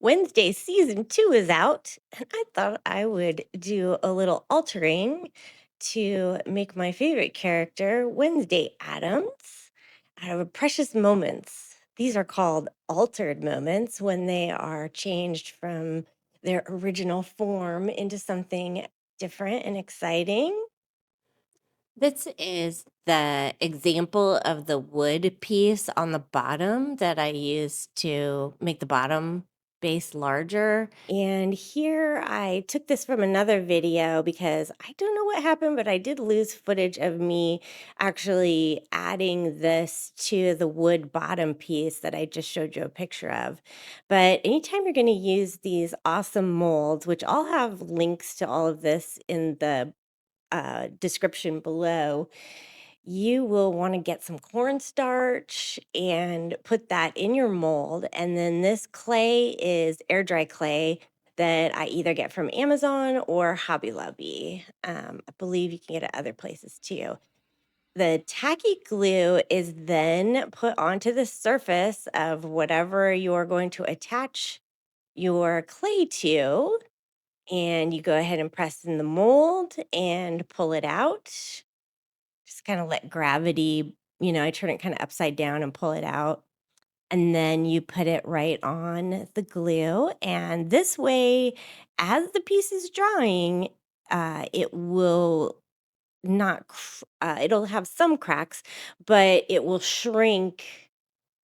Wednesday season 2 is out, and I thought I would do a little altering to make my favorite character, Wednesday Adams, out of precious moments. These are called altered moments when they are changed from their original form into something different and exciting. This is the example of the wood piece on the bottom that I used to make the bottom base larger. And here I took this from another video because I don't know what happened, but I did lose footage of me actually adding this to the wood bottom piece that I just showed you a picture of. But anytime you're going to use these awesome molds, which I'll have links to all of this in the description below, you will want to get some cornstarch and put that in your mold. And then this clay is air dry clay that I either get from Amazon or Hobby Lobby. I believe you can get it other places too. The tacky glue is then put onto the surface of whatever you're going to attach your clay to, and you go ahead and press in the mold and pull it out. Just kind of let gravity, I turn it kind of upside down and pull it out. And then you put it right on the glue. And this way, as the piece is drying, it will not, it'll have some cracks, but it will shrink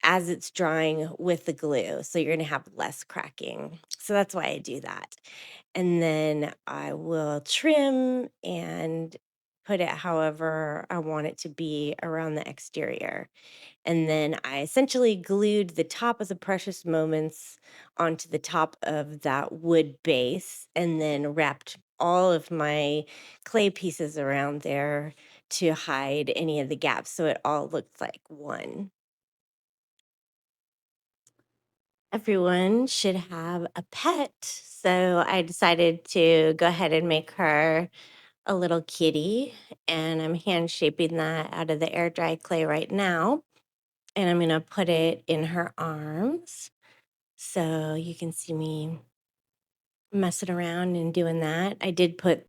as it's drying with the glue. So you're going to have less cracking. So that's why I do that. And then I will trim and put it however I want it to be around the exterior. And then I essentially glued the top of the precious moments onto the top of that wood base and then wrapped all of my clay pieces around there to hide any of the gaps so it all looked like one. Everyone should have a pet. So I decided to go ahead and make her a little kitty. And I'm hand shaping that out of the air dry clay right now. And I'm going to put it in her arms. So you can see me messing around and doing that. I did put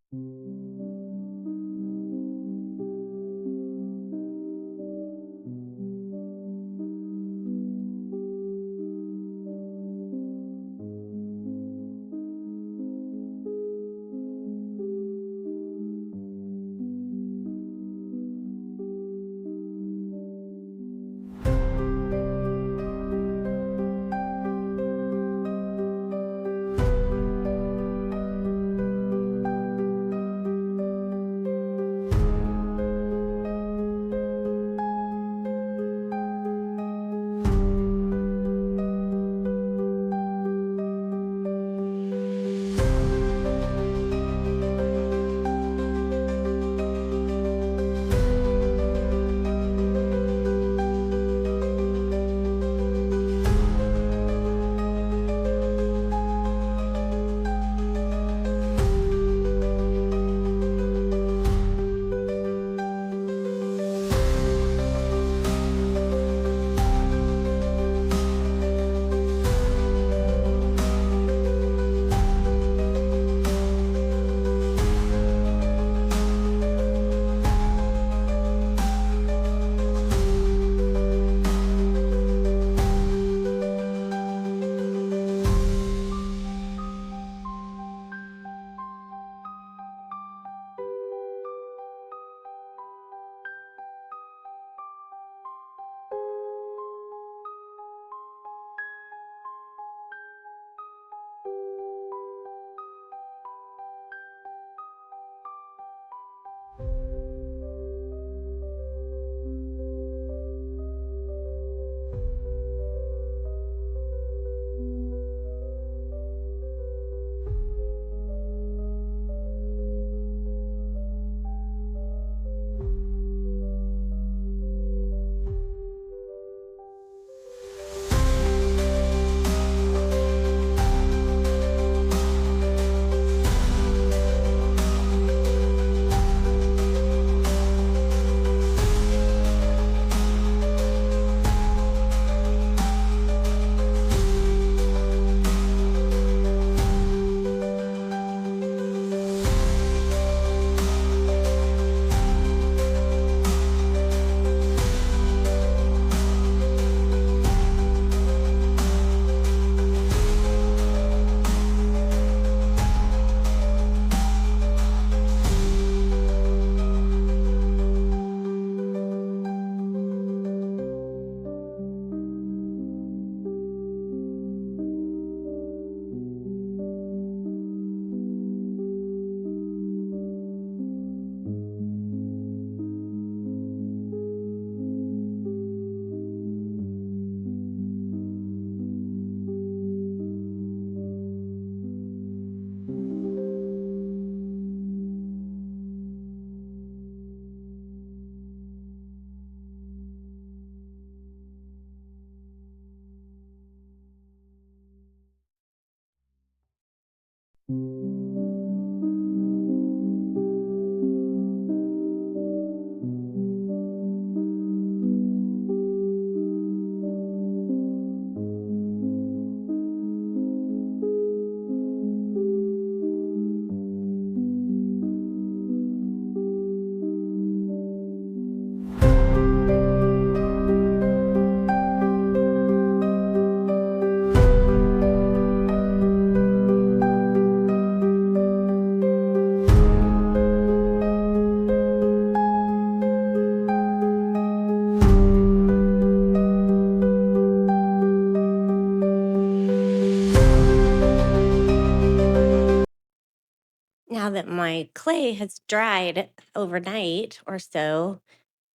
now that my clay has dried overnight or so,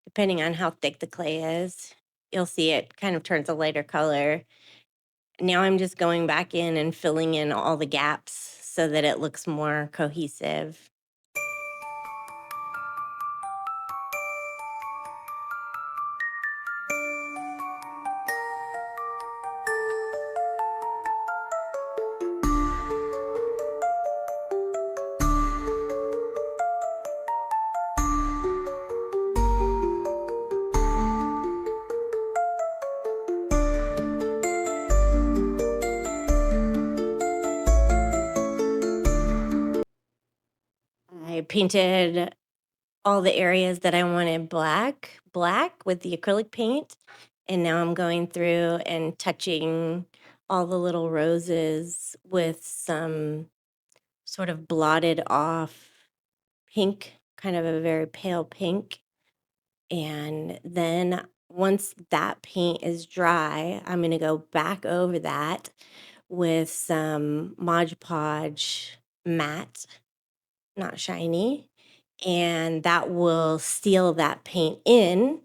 depending on how thick the clay is, you'll see it kind of turns a lighter color. Now I'm just going back in and filling in all the gaps so that it looks more cohesive. I painted all the areas that I wanted black with the acrylic paint. And now I'm going through and touching all the little roses with some sort of blotted off pink, kind of a very pale pink. And then once that paint is dry, I'm going to go back over that with some Mod Podge matte, not shiny, and that will seal that paint in.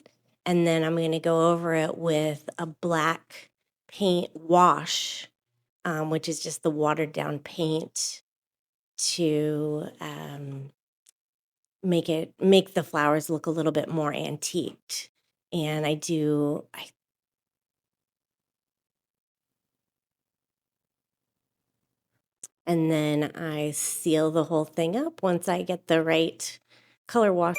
And then I'm going to go over it with a black paint wash, which is just the watered down paint to make the flowers look a little bit more antiqued. And and then I seal the whole thing up once I get the right color wash.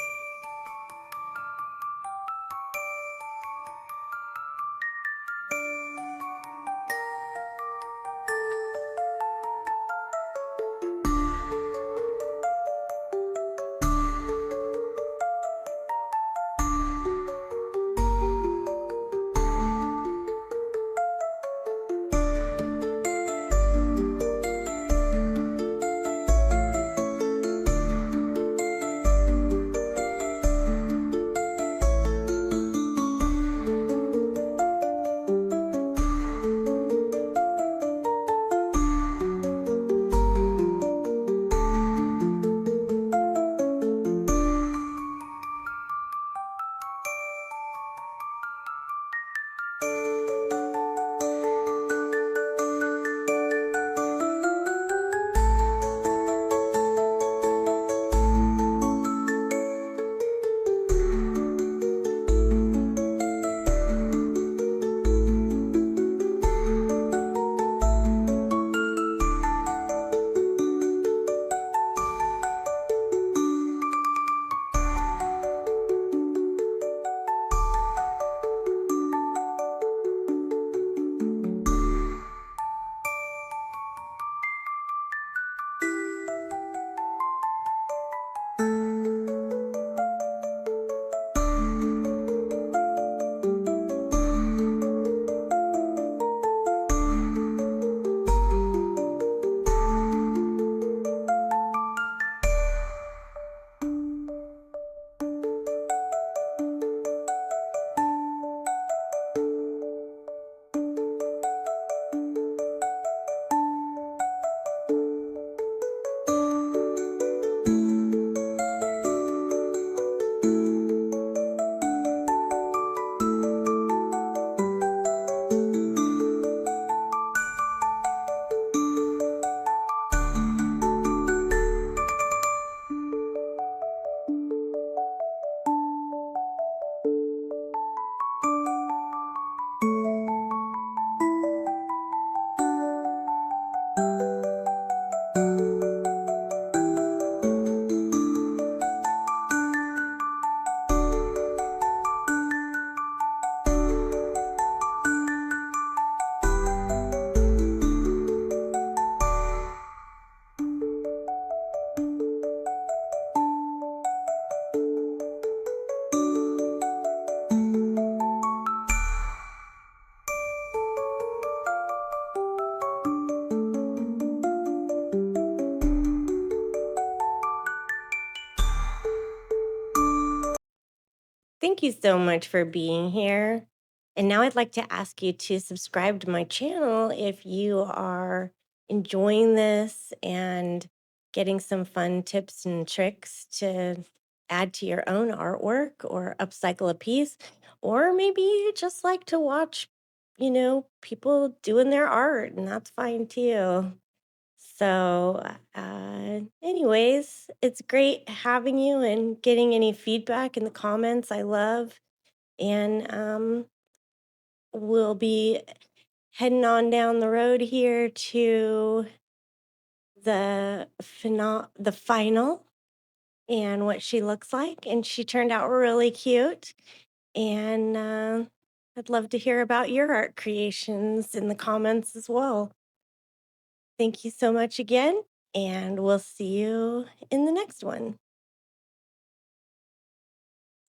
Thank you so much for being here. And now I'd like to ask you to subscribe to my channel if you are enjoying this and getting some fun tips and tricks to add to your own artwork or upcycle a piece. Or maybe you just like to watch, people doing their art, and that's fine too. So, anyways, it's great having you and getting any feedback in the comments. I love, and we'll be heading on down the road here to the final and what she looks like. And she turned out really cute. And I'd love to hear about your art creations in the comments as well. Thank you so much again, and we'll see you in the next one.